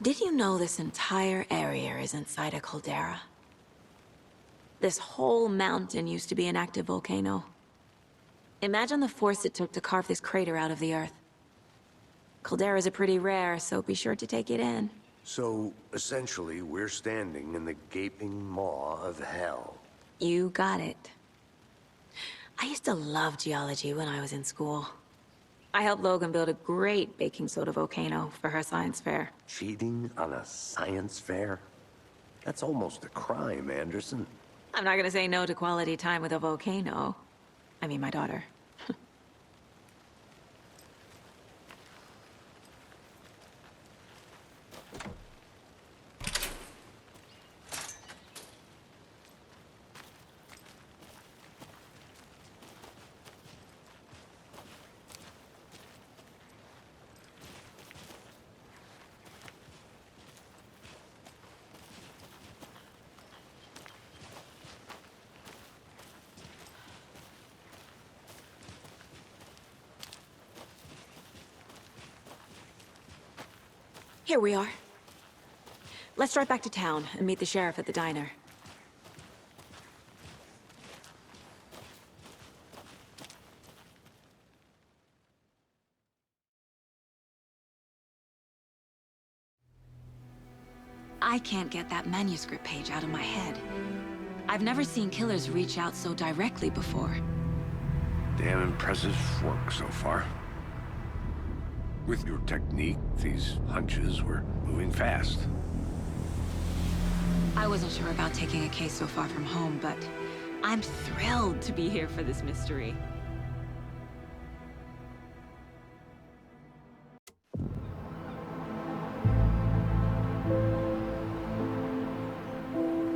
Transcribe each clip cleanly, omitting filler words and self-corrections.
Did you know this entire area is inside a caldera? This whole mountain used to be an active volcano. Imagine the force it took to carve this crater out of the earth. Calderas are pretty rare, so be sure to take it in. So, essentially, we're standing in the gaping maw of hell. You got it. I used to love geology when I was in school. I helped Logan build a great baking soda volcano for her science fair. Cheating on a science fair? That's almost a crime, Anderson. I'm not gonna say no to quality time with a volcano. I mean, my daughter. Here we are. Let's drive back to town and meet the sheriff at the diner. I can't get that manuscript page out of my head. I've never seen killers reach out so directly before. Damn impressive work so far. With your technique, these hunches were moving fast. I wasn't sure about taking a case so far from home, but I'm thrilled to be here for this mystery.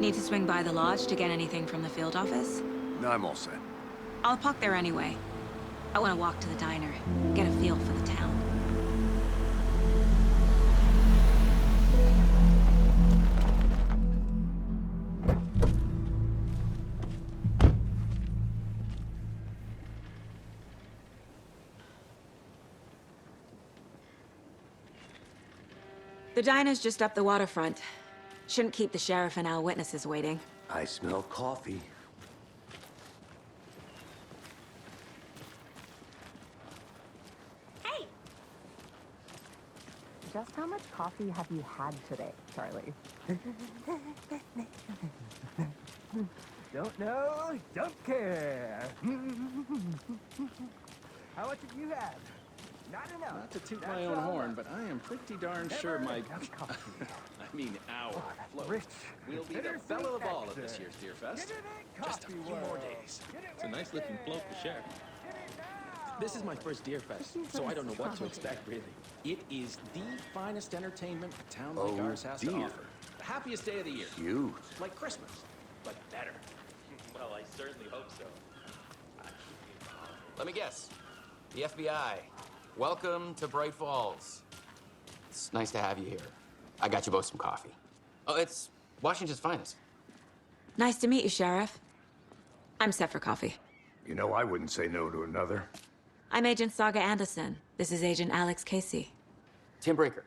Need to swing by the lodge to get anything from the field office? No, I'm all set. I'll park there anyway. I want to walk to the diner, get a feel for the town. The diner's just up the waterfront. Shouldn't keep the sheriff and our witnesses waiting. I smell coffee. Hey! Just how much coffee have you had today, Charlie? Don't know, don't care. How much have you had? Not enough. Not to toot my own horn, but I am pretty darn sure my... I mean, our float Rich. will be the belle of all of this year's Deer Fest. Just a few more days. It's a nice-looking float to share. This is my first Deer Fest, so I don't know what to expect, really. It is the finest entertainment a town like ours has to offer. The happiest day of the year. Cute. Like Christmas, but better. Well, I certainly hope so. Let me guess. The FBI. Welcome to Bright Falls. It's nice to have you here. I got you both some coffee. Oh, it's Washington's finest. Nice to meet you, Sheriff. I'm set for coffee. You know, I wouldn't say no to another. I'm Agent Saga Anderson. This is Agent Alex Casey. Tim Breaker.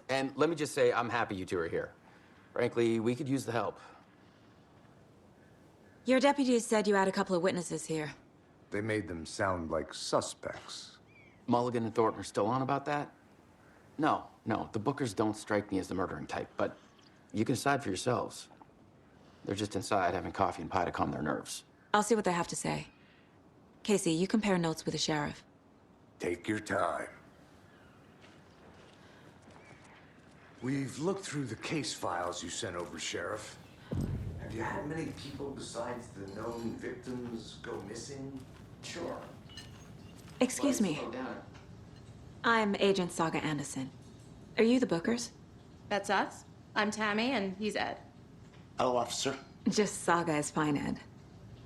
And let me just say, I'm happy you two are here. Frankly, we could use the help. Your deputies said you had a couple of witnesses here. They made them sound like suspects. Mulligan and Thornton are still on about that? No, the Bookers don't strike me as the murdering type, but you can decide for yourselves. They're just inside having coffee and pie to calm their nerves. I'll see what they have to say. Casey, you compare notes with the sheriff. Take your time. We've looked through the case files you sent over, Sheriff. Have you had many people besides the known victims go missing? Sure. Excuse me. Slow down. I'm Agent Saga Anderson. Are you the Bookers? That's us. I'm Tammy, and he's Ed. Hello, officer. Just Saga is fine, Ed.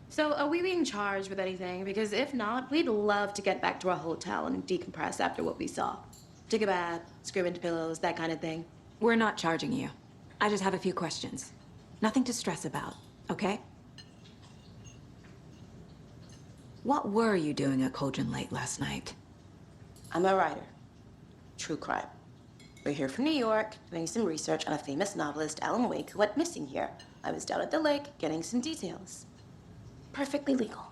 So, are we being charged with anything? Because if not, we'd love to get back to our hotel and decompress after what we saw. Take a bath, scream into pillows, that kind of thing. We're not charging you. I just have a few questions. Nothing to stress about, okay? What were you doing at Cauldron Lake last night? I'm a writer. True crime. We're here from New York, doing some research on a famous novelist, Alan Wake, who went missing here. I was down at the lake getting some details. Perfectly legal.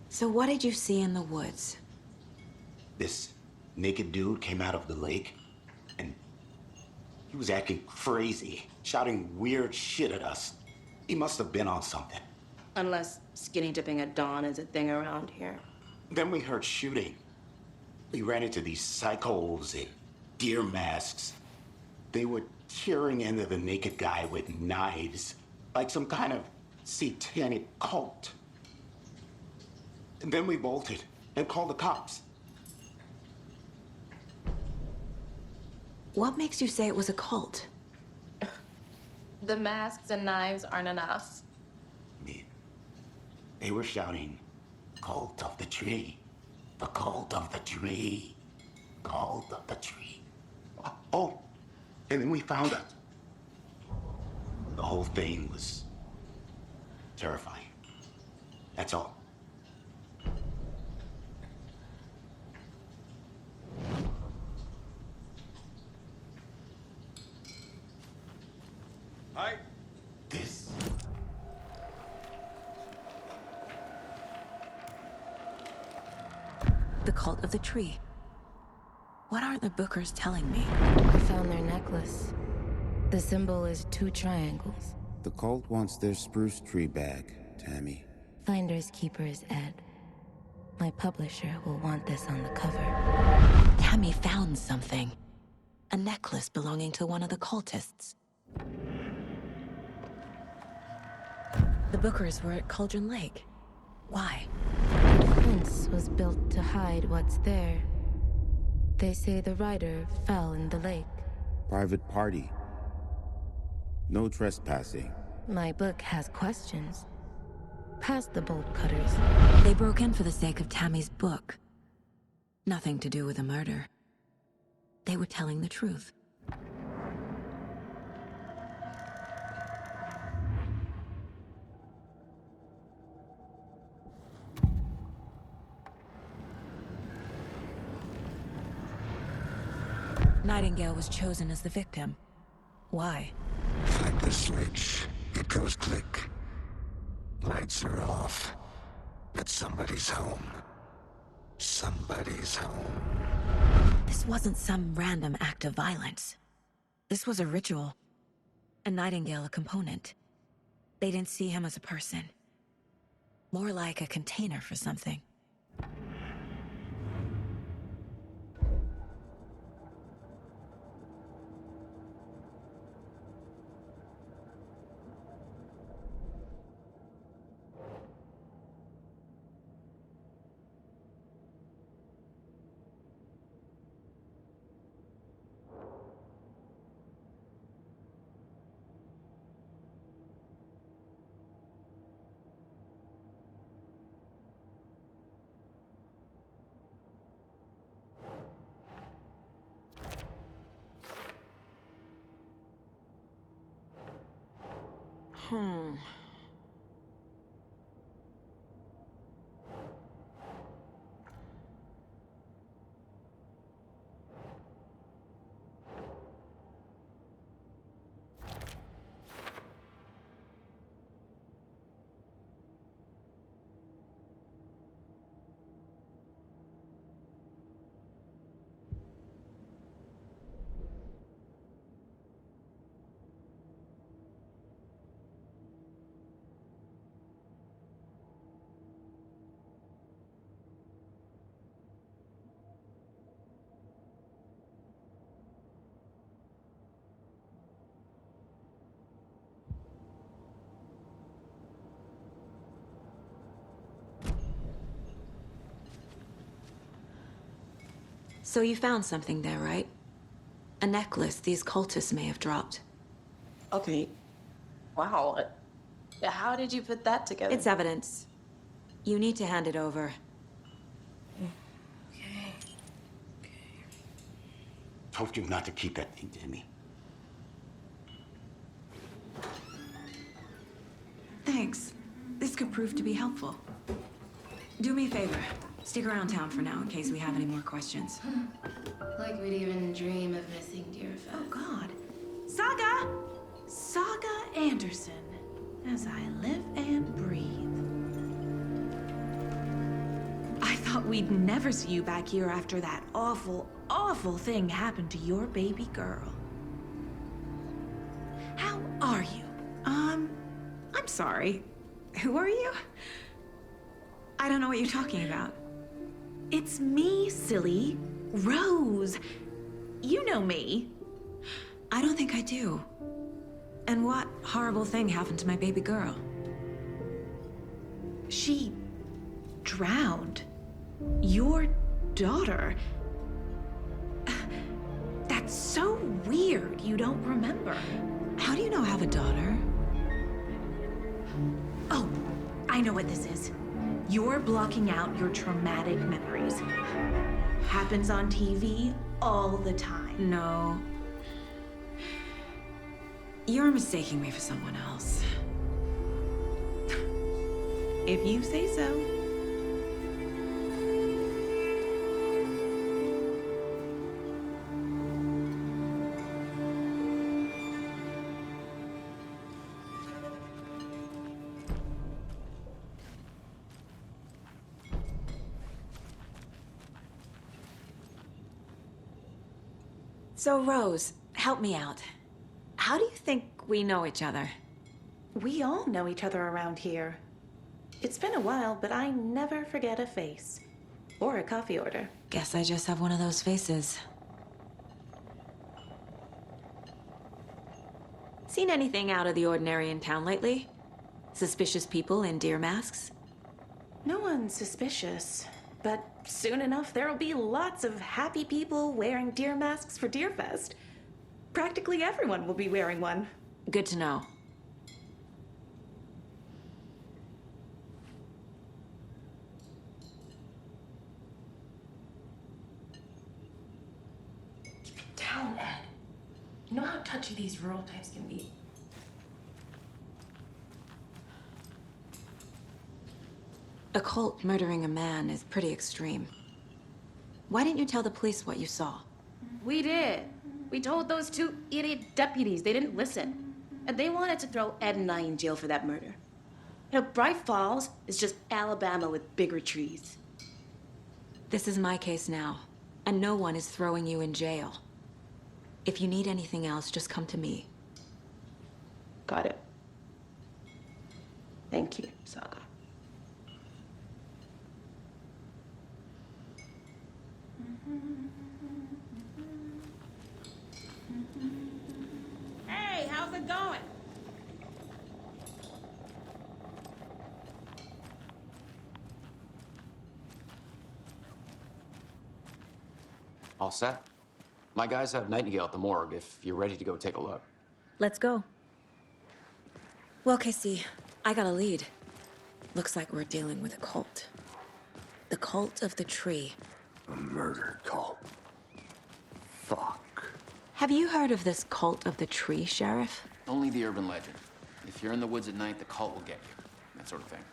So what did you see in the woods? This naked dude came out of the lake, and he was acting crazy, shouting weird shit at us. He must have been on something. Unless skinny dipping at dawn is a thing around here. Then we heard shooting. We ran into these psychos in deer masks. They were tearing into the naked guy with knives, like some kind of satanic cult. And then we bolted and called the cops. What makes you say it was a cult? The masks and knives aren't enough. I mean, they were shouting, "Cult of the tree, the cult of the tree, cult of the tree." Oh, and then we found it. The whole thing was terrifying. That's all. Hi. This. The cult of the tree. What are the Bookers telling me? I found their necklace. The symbol is 2 triangles. The cult wants their spruce tree back, Tammy. Finders keepers, Ed. My publisher will want this on the cover. Tammy found something. A necklace belonging to one of the cultists. The Bookers were at Cauldron Lake. Why? The fence was built to hide what's there. They say the rider fell in the lake. Private party. No trespassing. My book has questions. Past the bolt cutters. They broke in for the sake of Tammy's book. Nothing to do with a murder. They were telling the truth. Nightingale was chosen as the victim. Why? Like the switch, it goes click. Lights are off. But somebody's home. Somebody's home. This wasn't some random act of violence. This was a ritual. And Nightingale a component. They didn't see him as a person. More like a container for something. So you found something there, right? A necklace these cultists may have dropped. Okay. Wow. How did you put that together? It's evidence. You need to hand it over. Told you not to keep that thing to me. Thanks. This could prove to be helpful. Do me a favor. Stick around town for now in case we have any more questions. Like we'd even dream of missing Deerfest. Oh, God. Saga! Saga Anderson. As I live and breathe. I thought we'd never see you back here after that awful, awful thing happened to your baby girl. How are you? I'm sorry. Who are you? I don't know what you're talking about. It's me, silly. Rose. You know me. I don't think I do. And what horrible thing happened to my baby girl? She drowned. Your daughter. That's so weird you don't remember. How do you know I have a daughter? Oh, I know what this is. You're blocking out your traumatic memories. Happens on TV all the time. No. You're mistaking me for someone else. If you say so. So, Rose, help me out. How do you think we know each other? We all know each other around here. It's been a while, but I never forget a face. Or a coffee order. Guess I just have one of those faces. Seen anything out of the ordinary in town lately? Suspicious people in deer masks? No one's suspicious. But soon enough, there'll be lots of happy people wearing deer masks for Deerfest. Practically everyone will be wearing one. Good to know. Keep it down, Ed. You know how touchy these rural types can be. A cult murdering a man is pretty extreme. Why didn't you tell the police what you saw? We did. We told those two idiot deputies. They didn't listen. And they wanted to throw Ed and I in jail for that murder. You know, Bright Falls is just Alabama with bigger trees. This is my case now, and no one is throwing you in jail. If you need anything else, just come to me. Got it. Thank you, Saga. Hey, how's it going? All set? My guys have Nightingale at the morgue if you're ready to go take a look. Let's go. Well, Casey, I got a lead. Looks like we're dealing with a cult. The cult of the tree. A murder cult. Fuck. Have you heard of this cult of the tree, Sheriff? Only the urban legend. If you're in the woods at night, the cult will get you. That sort of thing.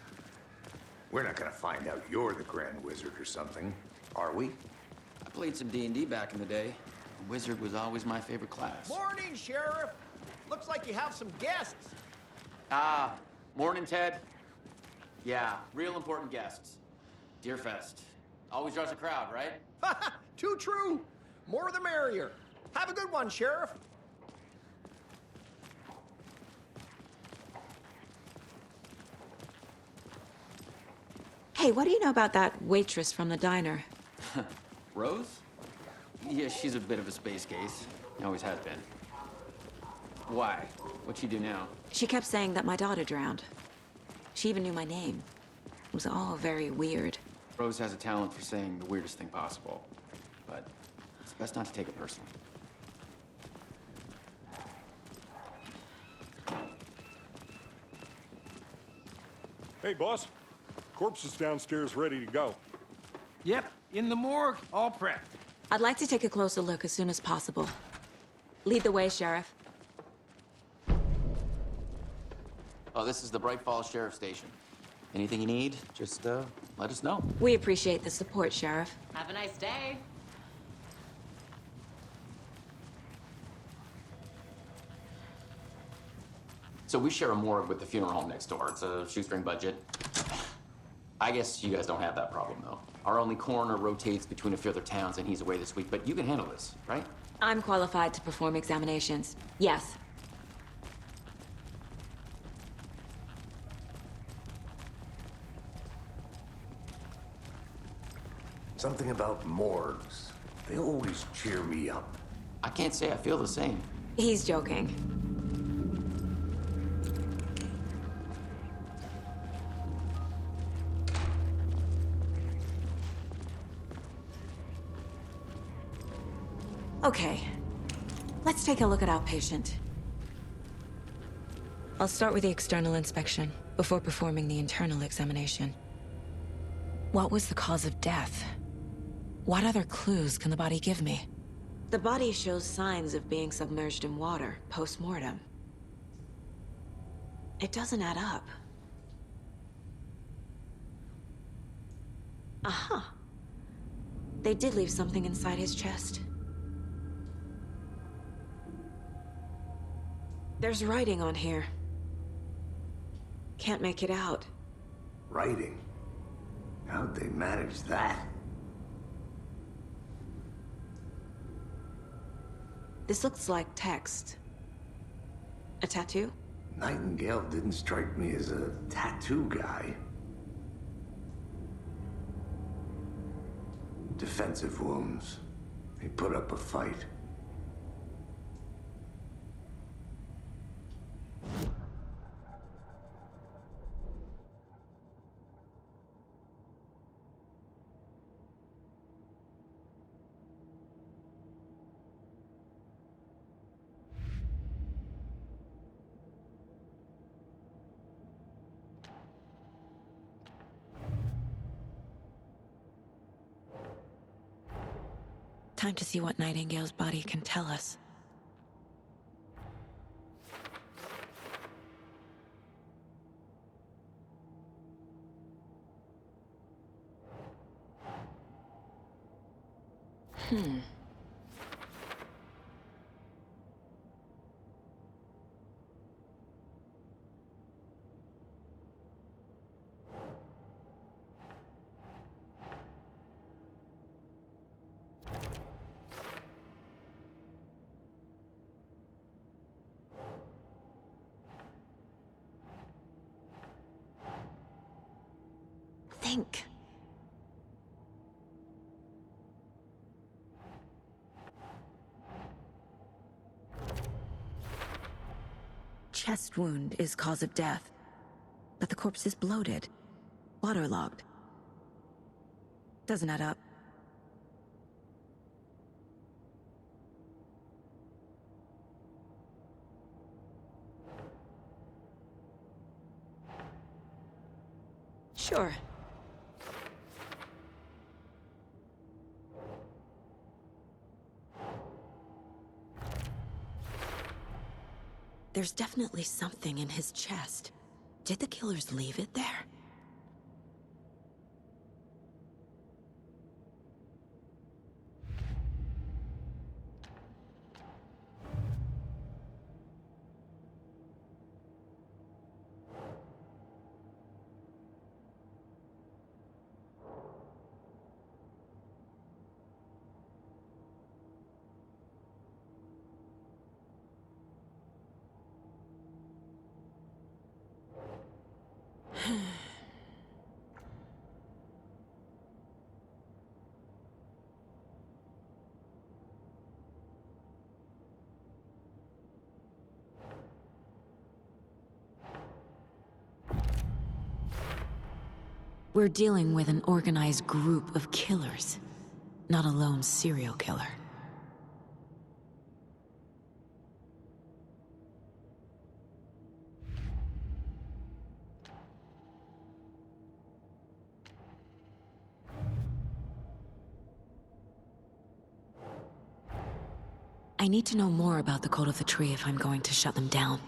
We're not gonna find out you're the Grand Wizard or something, are we? I played some D&D back in the day. The wizard was always my favorite class. Morning, Sheriff. Looks like you have some guests. Ah, morning, Ted. Yeah, real important guests. Deerfest. Always draws a crowd, right? Too true. More the merrier. Have a good one, Sheriff. Hey, what do you know about that waitress from the diner? Rose? Yeah, she's a bit of a space case. Always has been. Why? What'd she do now? She kept saying that my daughter drowned. She even knew my name. It was all very weird. Rose has a talent for saying the weirdest thing possible. But it's best not to take it personally. Hey, boss. Corpse is downstairs ready to go. Yep, in the morgue, all prepped. I'd like to take a closer look as soon as possible. Lead the way, Sheriff. Oh, this is the Bright Falls Sheriff Station. Anything you need, just let us know. We appreciate the support, Sheriff. Have a nice day. So we share a morgue with the funeral home next door. It's a shoestring budget. I guess you guys don't have that problem, though. Our only coroner rotates between a few other towns, and he's away this week, but you can handle this, right? I'm qualified to perform examinations. Yes. Something about morgues. They always cheer me up. I can't say I feel the same. He's joking. Okay, let's take a look at our patient. I'll start with the external inspection before performing the internal examination. What was the cause of death? What other clues can the body give me? The body shows signs of being submerged in water post-mortem. It doesn't add up. Aha. They did leave something inside his chest. There's writing on here. Can't make it out. Writing? How'd they manage that? This looks like text. A tattoo? Nightingale didn't strike me as a tattoo guy. Defensive wounds. He put up a fight. Time to see what Nightingale's body can tell us. Think. Chest wound is cause of death, but the corpse is bloated, waterlogged. Doesn't add up. Sure. There's definitely something in his chest. Did the killers leave it there? We're dealing with an organized group of killers, not a lone serial killer. I need to know more about the Cult of the Tree if I'm going to shut them down.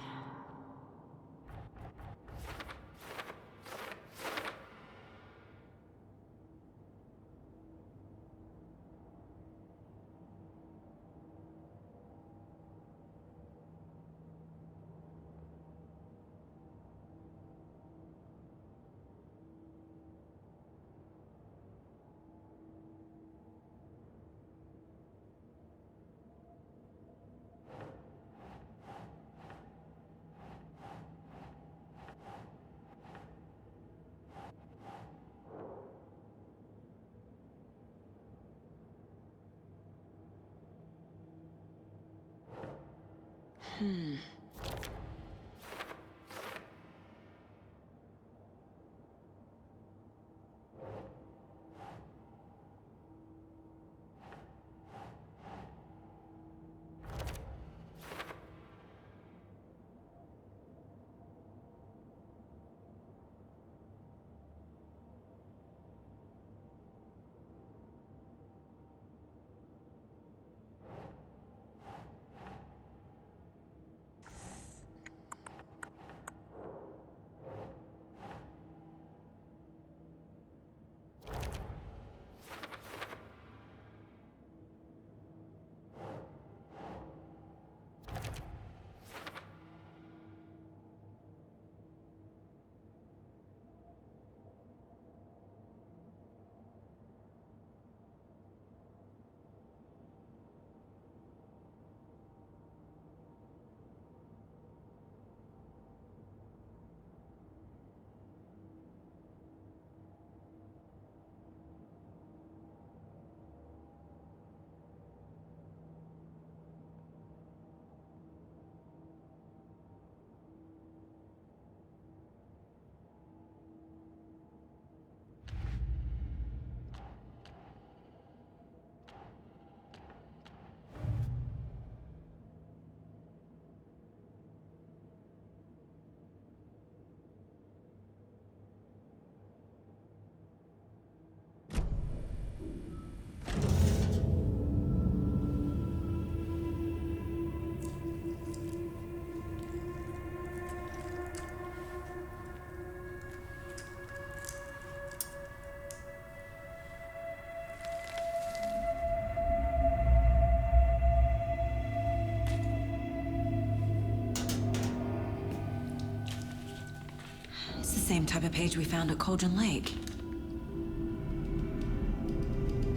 It's the same type of page we found at Cauldron Lake.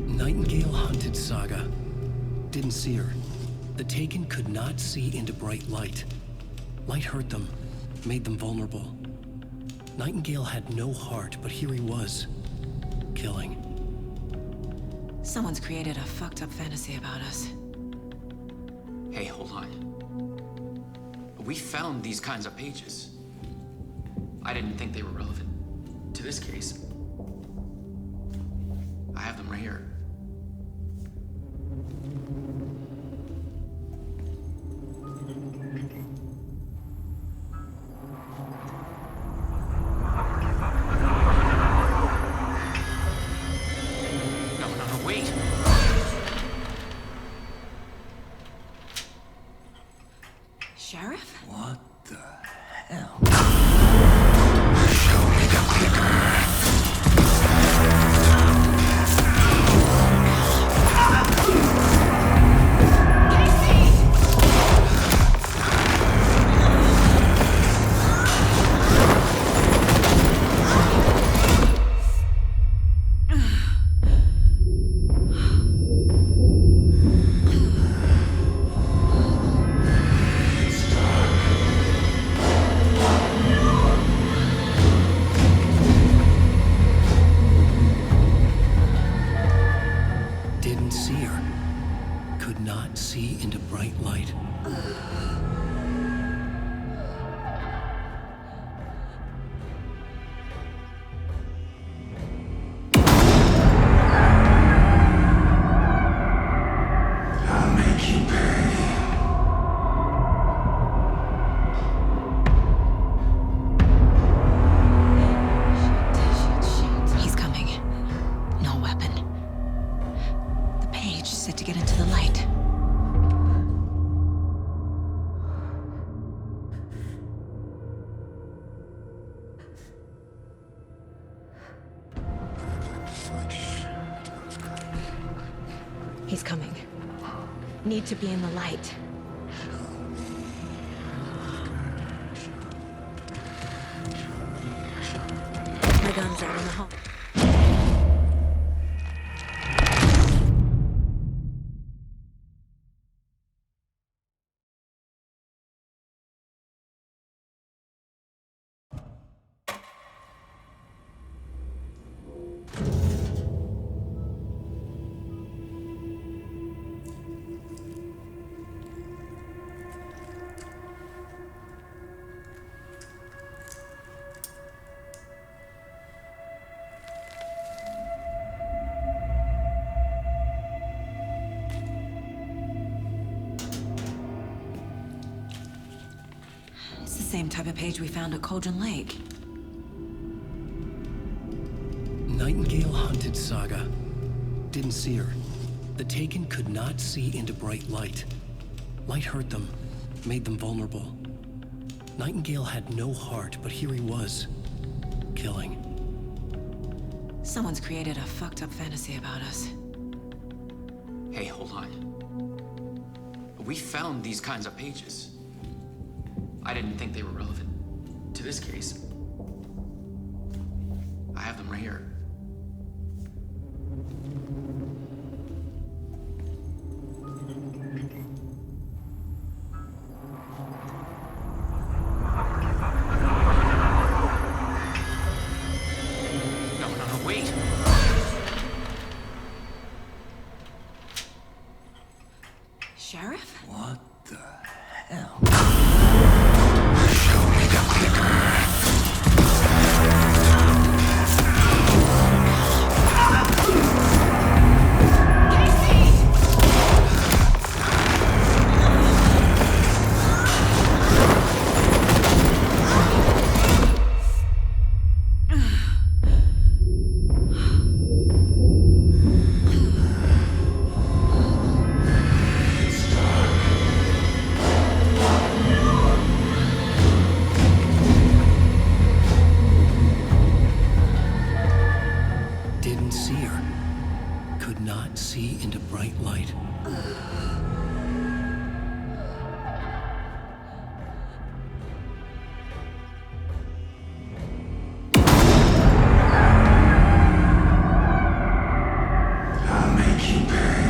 Nightingale hunted Saga. Didn't see her. The Taken could not see into bright light. Light hurt them, made them vulnerable. Nightingale had no heart, but here he was, killing. Someone's created a fucked up fantasy about us. Hey, hold on. We found these kinds of pages. I didn't think they were relevant to this case. I have them right here. No, wait. Sheriff? What the hell? Show me the clicker. Didn't see her. Could not see into bright light. I'll make you pay. He's coming. No weapon. The page set to get into the light. He's coming. Need to be in the light. My gun's out in the hall. It's the same type of page we found at Cauldron Lake. Nightingale Hunted Saga. Didn't see her. The Taken could not see into bright light. Light hurt them, made them vulnerable. Nightingale had no heart, but here he was, killing. Someone's created a fucked up fantasy about us. Hey, hold on. We found these kinds of pages. I didn't think they were relevant to this case. I have them right here. No, wait. Sheriff? What the hell? Show me the clicker. Didn't see her. Could not see into bright light. I'll make you pay.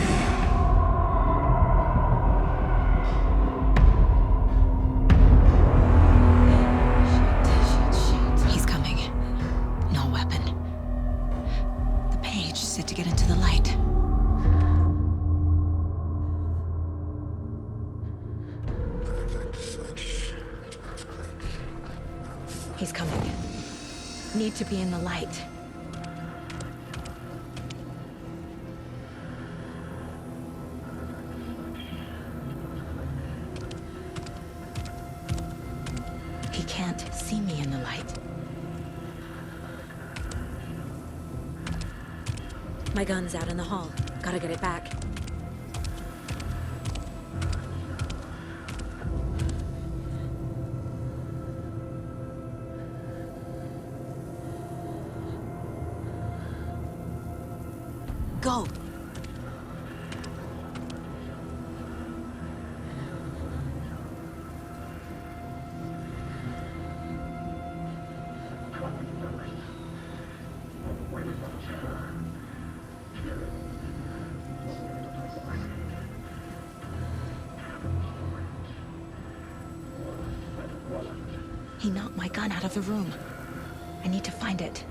He's coming. No weapon. The page said to get into the light. He's coming. Need to be in the light. He can't see me in the light. My gun's out in the hall. Gotta get it back. Go! He knocked my gun out of the room. I need to find it.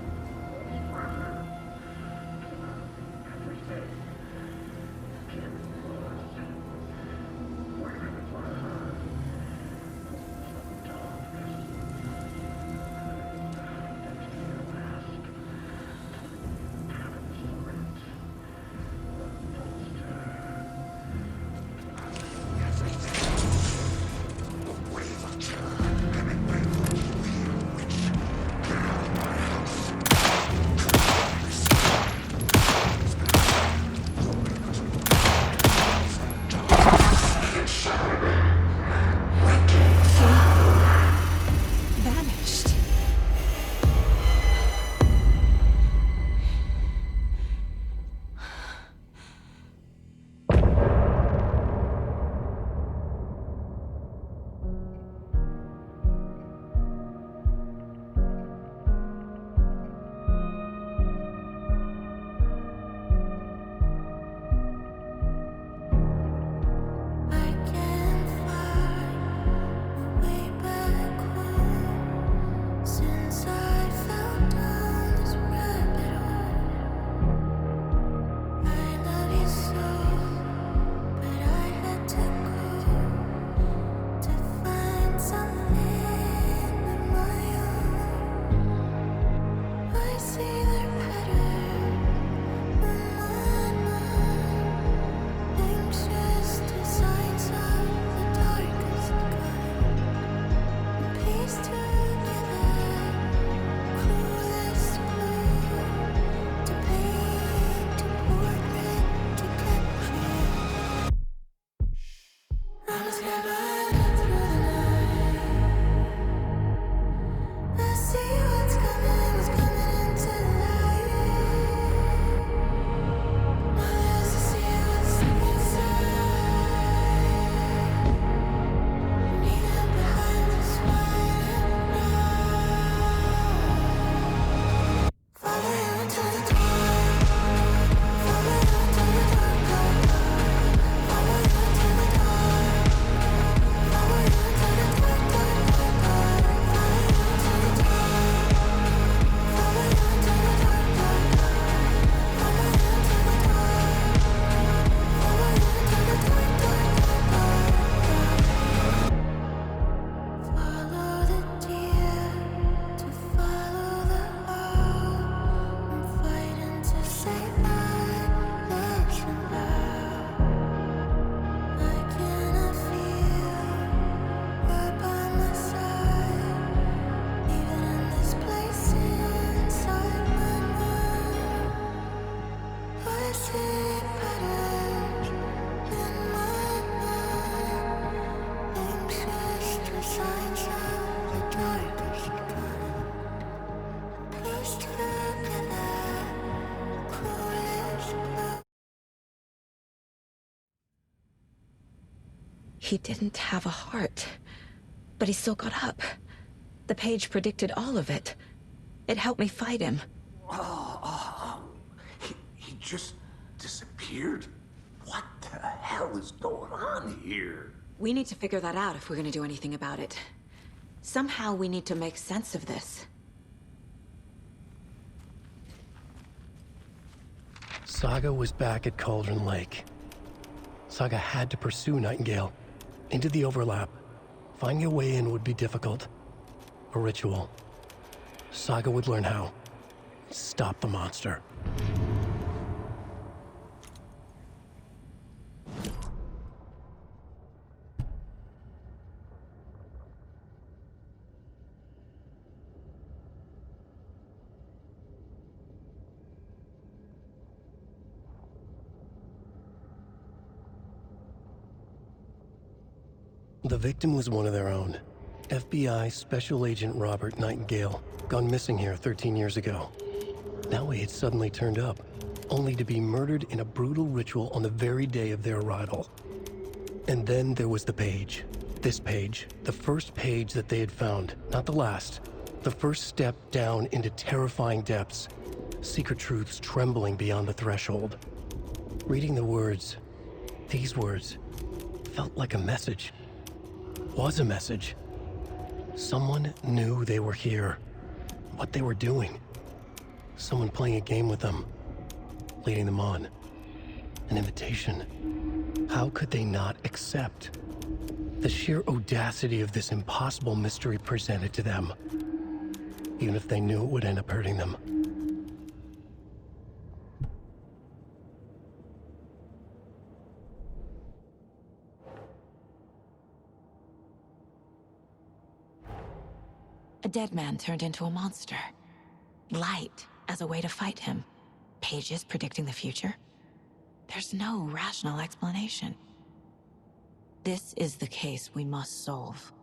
He didn't have a heart, but he still got up. The page predicted all of it. It helped me fight him. He just disappeared? What the hell is going on here? We need to figure that out if we're gonna do anything about it. Somehow we need to make sense of this. Saga was back at Cauldron Lake. Saga had to pursue Nightingale into the overlap. Finding a way in would be difficult. A ritual. Saga would learn how. Stop the monster. The victim was one of their own. FBI Special Agent Robert Nightingale, gone missing here 13 years ago. Now he had suddenly turned up, only to be murdered in a brutal ritual on the very day of their arrival. And then there was the page. This page, the first page that they had found, not the last. The first step down into terrifying depths, secret truths trembling beyond the threshold. Reading the words, these words, felt like a message. Was a message. Someone knew they were here, what they were doing. Someone playing a game with them, leading them on. An invitation. How could they not accept? The sheer audacity of this impossible mystery presented to them, even if they knew it would end up hurting them. A dead man turned into a monster. Light as a way to fight him. Pages predicting the future. There's no rational explanation. This is the case we must solve.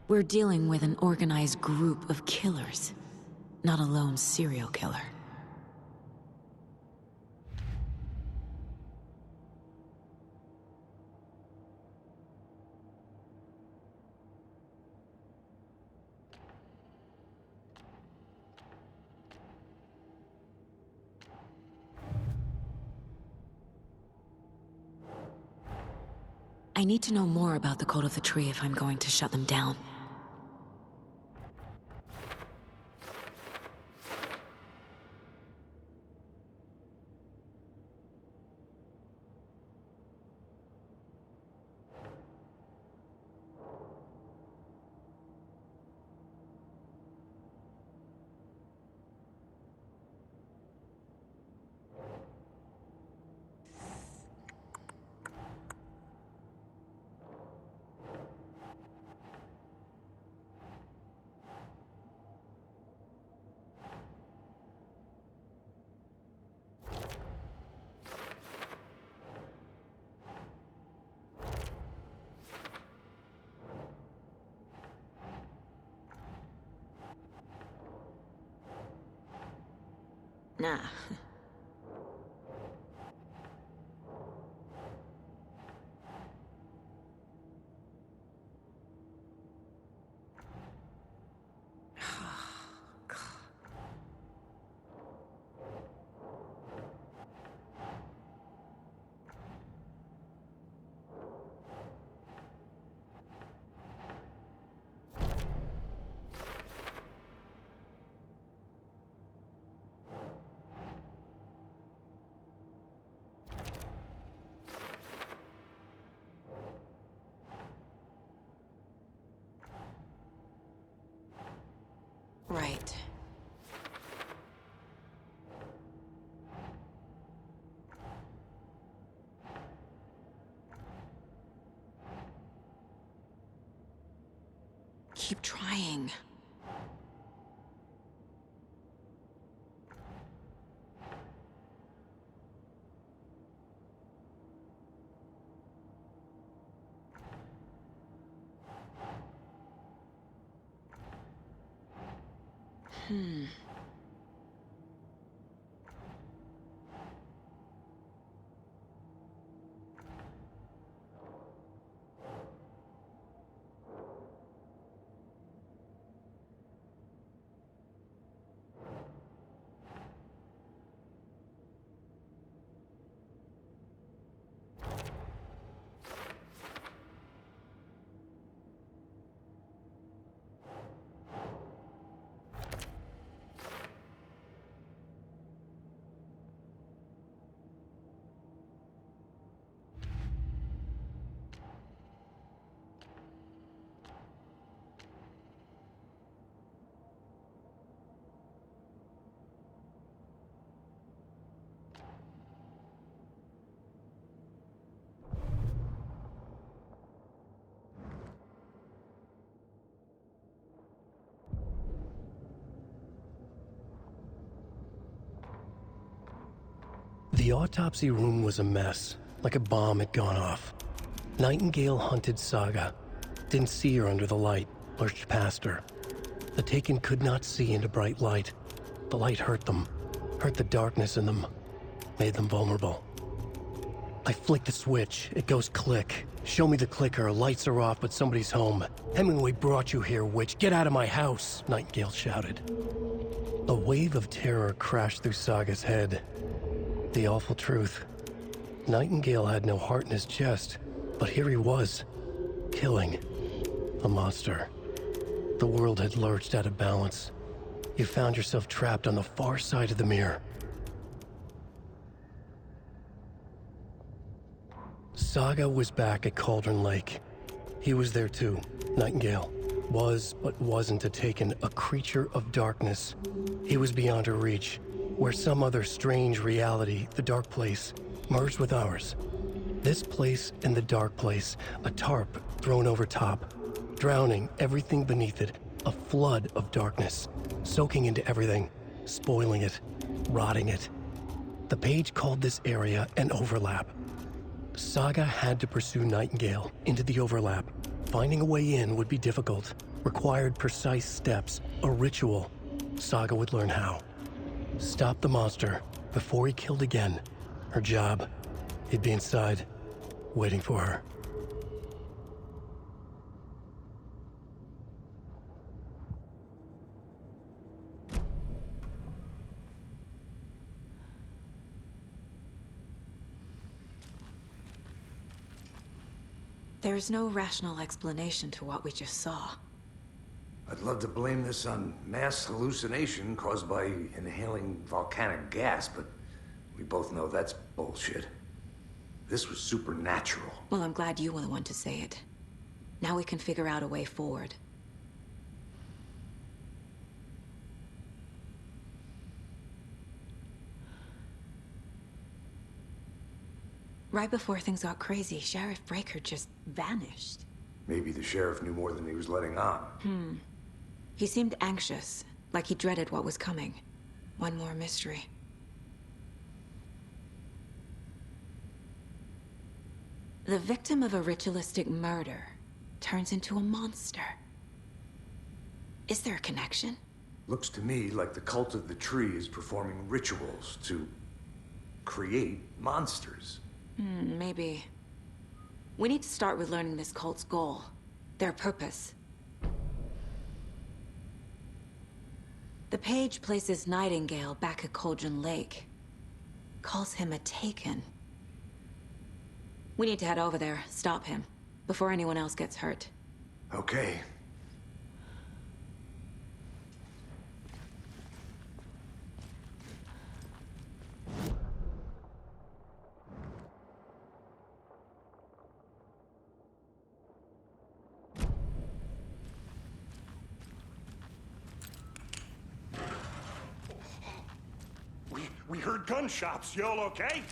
We're dealing with an organized group of killers, not a lone serial killer. I need to know more about the Cult of the Tree if I'm going to shut them down. Nah. Right. Keep trying. The autopsy room was a mess, like a bomb had gone off. Nightingale hunted Saga. Didn't see her under the light, lurched past her. The Taken could not see into bright light. The light hurt them, hurt the darkness in them, made them vulnerable. I flick the switch, it goes click. Show me the clicker, lights are off, but somebody's home. Hemingway brought you here, witch. Get out of my house, Nightingale shouted. A wave of terror crashed through Saga's head. The awful truth. Nightingale had no heart in his chest, but here he was, killing a monster. The world had lurched out of balance. You found yourself trapped on the far side of the mirror. Saga was back at Cauldron Lake. He was there too, Nightingale. Was, but wasn't a Taken, a creature of darkness. He was beyond her reach, where some other strange reality, the dark place, merged with ours. This place and the dark place, a tarp thrown over top, drowning everything beneath it, a flood of darkness, soaking into everything, spoiling it, rotting it. The page called this area an overlap. Saga had to pursue Nightingale into the overlap. Finding a way in would be difficult, required precise steps, a ritual. Saga would learn how. Stop the monster before he killed again. Her job. He'd be inside, waiting for her. There's no rational explanation to what we just saw. I'd love to blame this on mass hallucination caused by inhaling volcanic gas, but we both know that's bullshit. This was supernatural. Well, I'm glad you were the one to say it. Now we can figure out a way forward. Right before things got crazy, Sheriff Breaker just vanished. Maybe the sheriff knew more than he was letting on. He seemed anxious, like he dreaded what was coming. One more mystery. The victim of a ritualistic murder turns into a monster. Is there a connection? Looks to me like the cult of the tree is performing rituals to create monsters. Maybe. We need to start with learning this cult's goal. Their purpose. The page places Nightingale back at Cauldron Lake. Calls him a Taken. We need to head over there, stop him, before anyone else gets hurt. Okay. We heard gunshots. Y'all okay?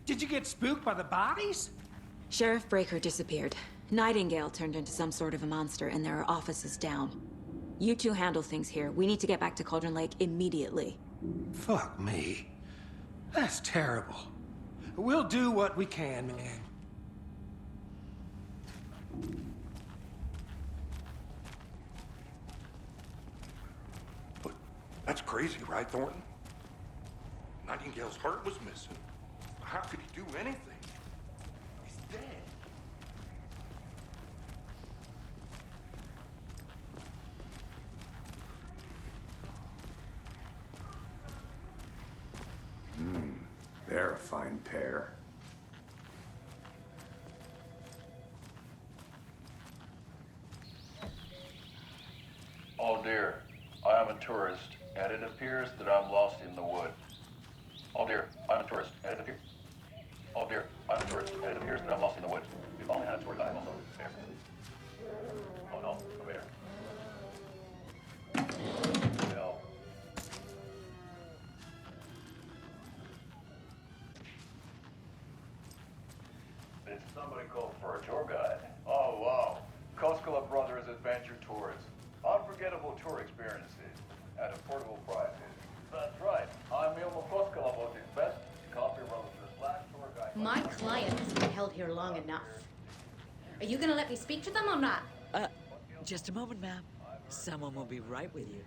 Did you get spooked by the bodies? Sheriff Breaker disappeared. Nightingale turned into some sort of a monster, and there are offices down. You two handle things here. We need to get back to Cauldron Lake immediately. Fuck me. That's terrible. We'll do what we can, man. But that's crazy, right, Thornton? Nightingale's heart was missing. How could he do anything? He's dead. They're a fine pair. Oh dear, I am a tourist, and it appears that I'm lost in the wood. Oh dear, I'm a tourist, and it appears... Oh dear, I'm a tourist, and it appears that I'm lost in the wood. If only I had a tour guide also there. Oh no, a bear. Help. Did somebody call for a tour guide? Oh wow, Koskela Brothers Adventure Tours. Unforgettable tour experiences at affordable prices. That's right. I'm Ilmo Koskela, best coffee roaster / tour guide. My client has been held here long enough. Are you gonna let me speak to them or not? Just a moment, ma'am. Someone will be right with you.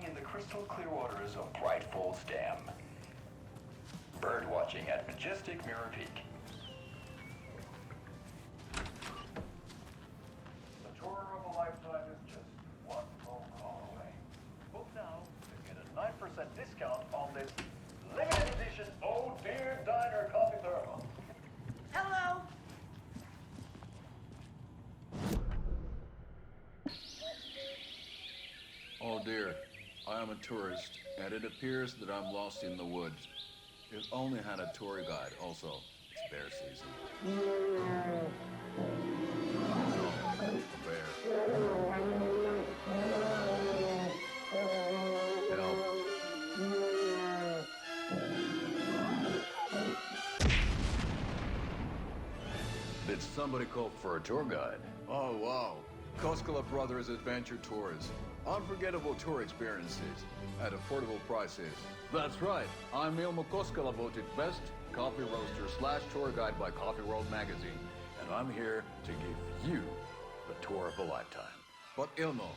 In the crystal clear waters of Bright Falls Dam. Bird watching at majestic Mirror Peak. The tour of a lifetime is just one phone call away. Book now to get a 9% discount on this limited edition Oh Dear Diner Coffee Thermal. Hello? Oh dear. I am a tourist, and it appears that I'm lost in the woods. If only had a tour guide. Also, it's bear season. No, a bear. Help. Did somebody call for a tour guide? Oh wow. Koskela Brothers Adventure Tours. Unforgettable tour experiences at affordable prices. That's right. I'm Ilmo Koskela, voted best coffee roaster / tour guide by Coffee World magazine. And I'm here to give you the tour of a lifetime. But Ilmo,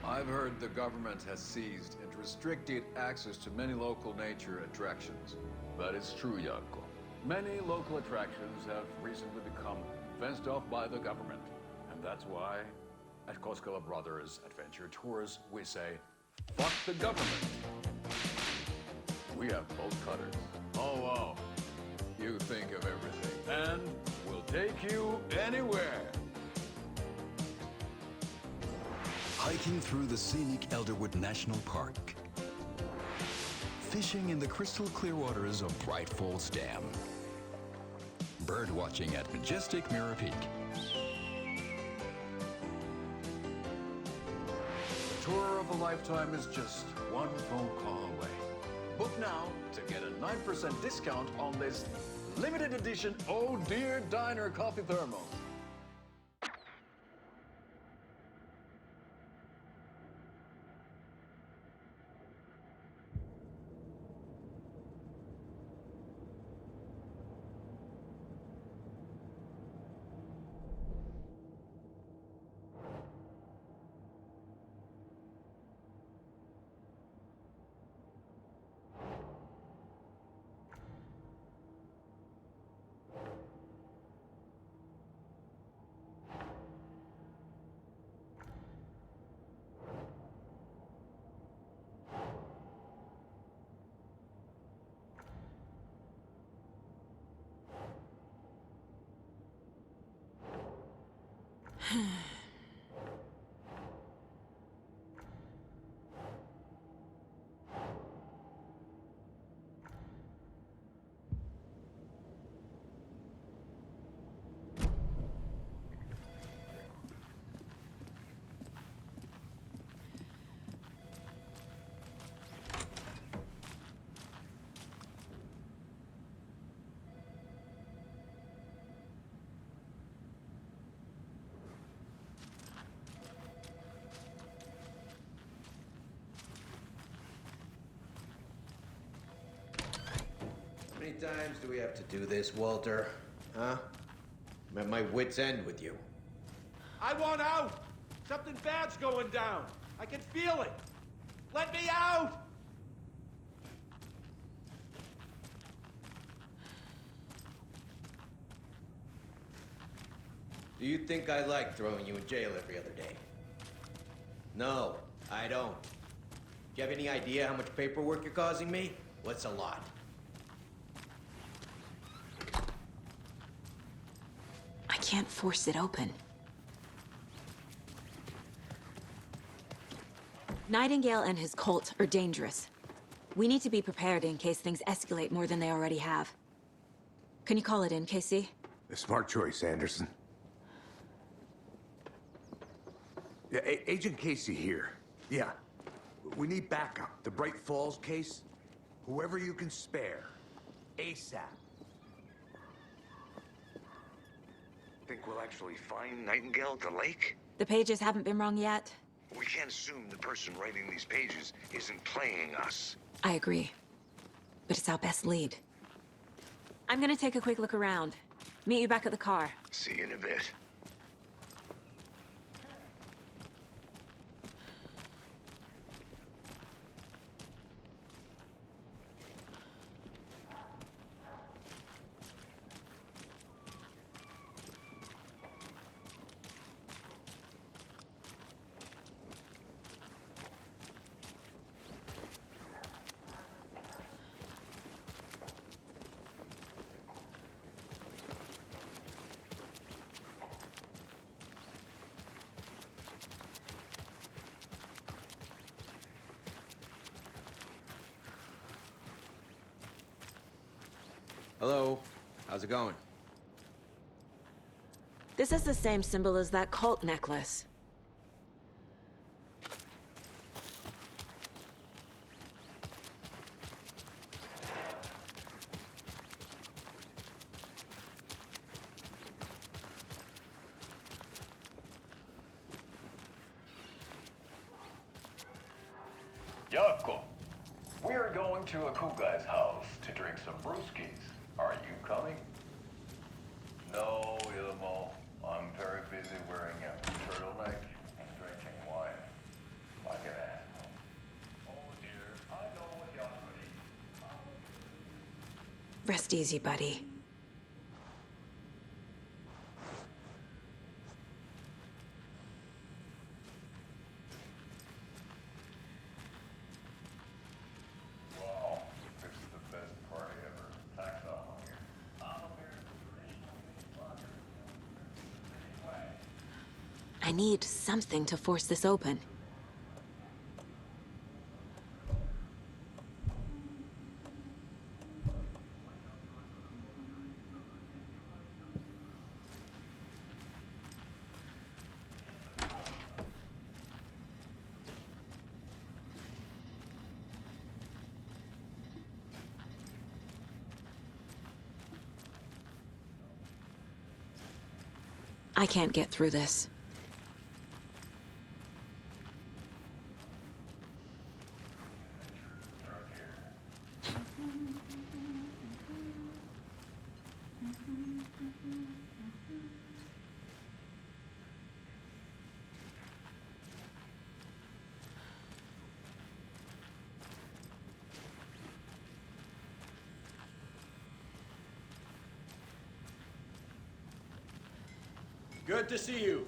I've heard the government has seized and restricted access to many local nature attractions. That is true, Jaakko. Many local attractions have recently become fenced off by the government. And that's why at Koskela Brothers Adventure Tours, we say, fuck the government. We have bolt cutters. Oh, wow. You think of everything. And we'll take you anywhere. Hiking through the scenic Elderwood National Park. Fishing in the crystal clear waters of Bright Falls Dam. Bird watching at majestic Mirror Peak. Tour of a lifetime is just one phone call away. Book now to get a 9% discount on this limited edition Oh Dear Diner Coffee Thermal. How many times do we have to do this, Walter? Huh? I'm at my wit's end with you. I want out! Something bad's going down. I can feel it. Let me out! Do you think I like throwing you in jail every other day? No, I don't. Do you have any idea how much paperwork you're causing me? What's a lot? I can't force it open. Nightingale and his cult are dangerous. We need to be prepared in case things escalate more than they already have. Can you call it in, Casey? A smart choice, Anderson. Yeah, Agent Casey here. Yeah. We need backup. The Bright Falls case. Whoever you can spare. ASAP. Think we'll actually find Nightingale at the lake? The pages haven't been wrong yet. We can't assume the person writing these pages isn't playing us. I agree. But it's our best lead. I'm gonna take a quick look around. Meet you back at the car. See you in a bit. Hello. How's it going? This is the same symbol as that cult necklace. Yako, we're going to a cool guy's house to drink some brewskis. Are you coming? No, Ilmo. I'm very busy wearing a turtleneck and drinking wine. Like an asshole. Oh dear, I know what y'all need. Rest easy, buddy. Wow, this is the best party ever. Tax off on here. I need something to force this open. I can't get through this. Good to see you.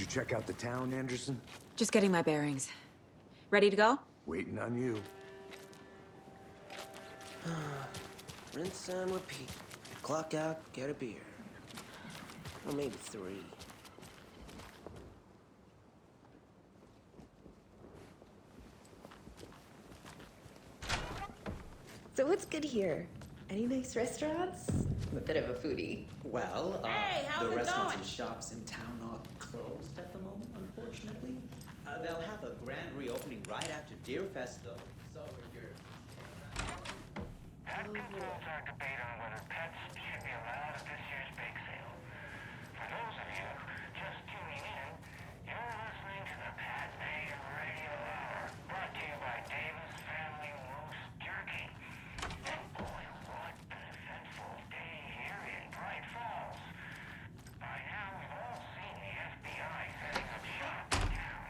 you check out the town, Anderson? Just getting my bearings. Ready to go? Waiting on you. Rinse and repeat. Clock out, get a beer. Or maybe 3. So what's good here? Any nice restaurants? I'm a bit of a foodie. Well, Hey, how's the it restaurants going? and shops in town are closed at the moment, unfortunately. They'll have a grand reopening right after Deer Fest, though. So if you're... That concludes our debate on whether pets should be allowed at this year's bake sale. For those of you just tuning in, you're listening to the Pat Bay Radio Hour, brought to you by Davis Family Moose Jerky. And boy, what an eventful day here in Bright Falls. By now, we've all seen the FBI setting up shop in town.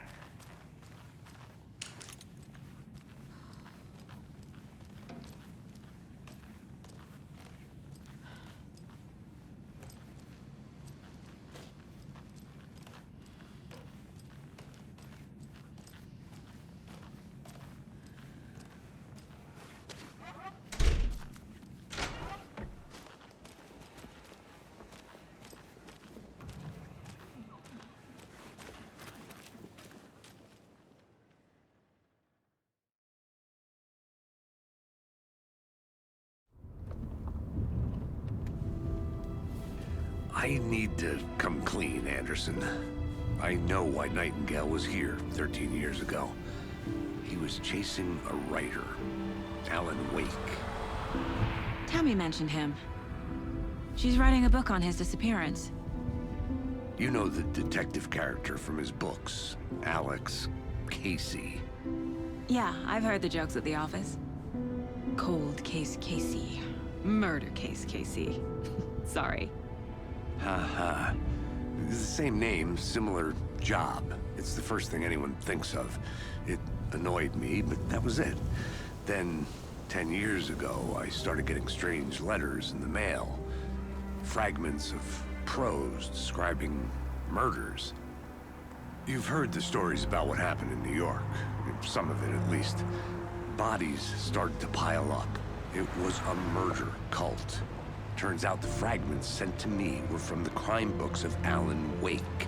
I need to come clean, Anderson. I know why Nightingale was here 13 years ago. He was chasing a writer, Alan Wake. Tammy mentioned him. She's writing a book on his disappearance. You know the detective character from his books, Alex Casey. Yeah, I've heard the jokes at the office. Cold case Casey. Murder case Casey. Sorry. Haha. It's the same name, similar job. It's the first thing anyone thinks of. It annoyed me, but that was it. Then, 10 years ago, I started getting strange letters in the mail. Fragments of prose describing murders. You've heard the stories about what happened in New York. Some of it, at least. Bodies started to pile up. It was a murder cult. Turns out the fragments sent to me were from the crime books of Alan Wake.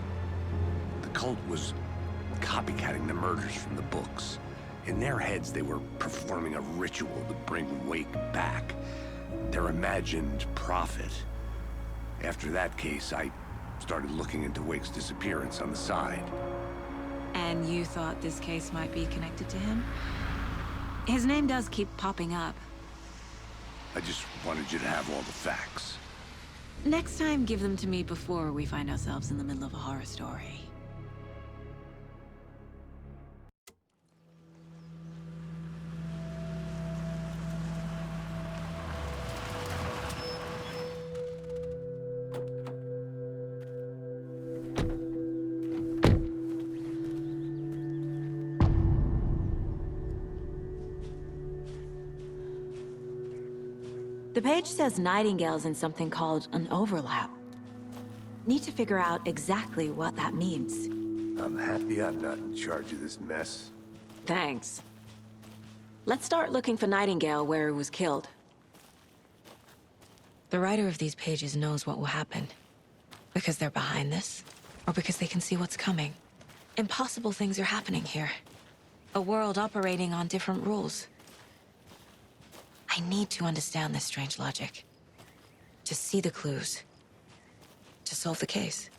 The cult was copycatting the murders from the books. In their heads, they were performing a ritual to bring Wake back. Their imagined prophet. After that case, I started looking into Wake's disappearance on the side. And you thought this case might be connected to him? His name does keep popping up. I just wanted you to have all the facts. Next time, give them to me before we find ourselves in the middle of a horror story. The page says Nightingale's in something called an overlap. Need to figure out exactly what that means. I'm happy I'm not in charge of this mess. Thanks. Let's start looking for Nightingale where he was killed. The writer of these pages knows what will happen. Because they're behind this, or because they can see what's coming. Impossible things are happening here. A world operating on different rules. I need to understand this strange logic. To see the clues. To solve the case.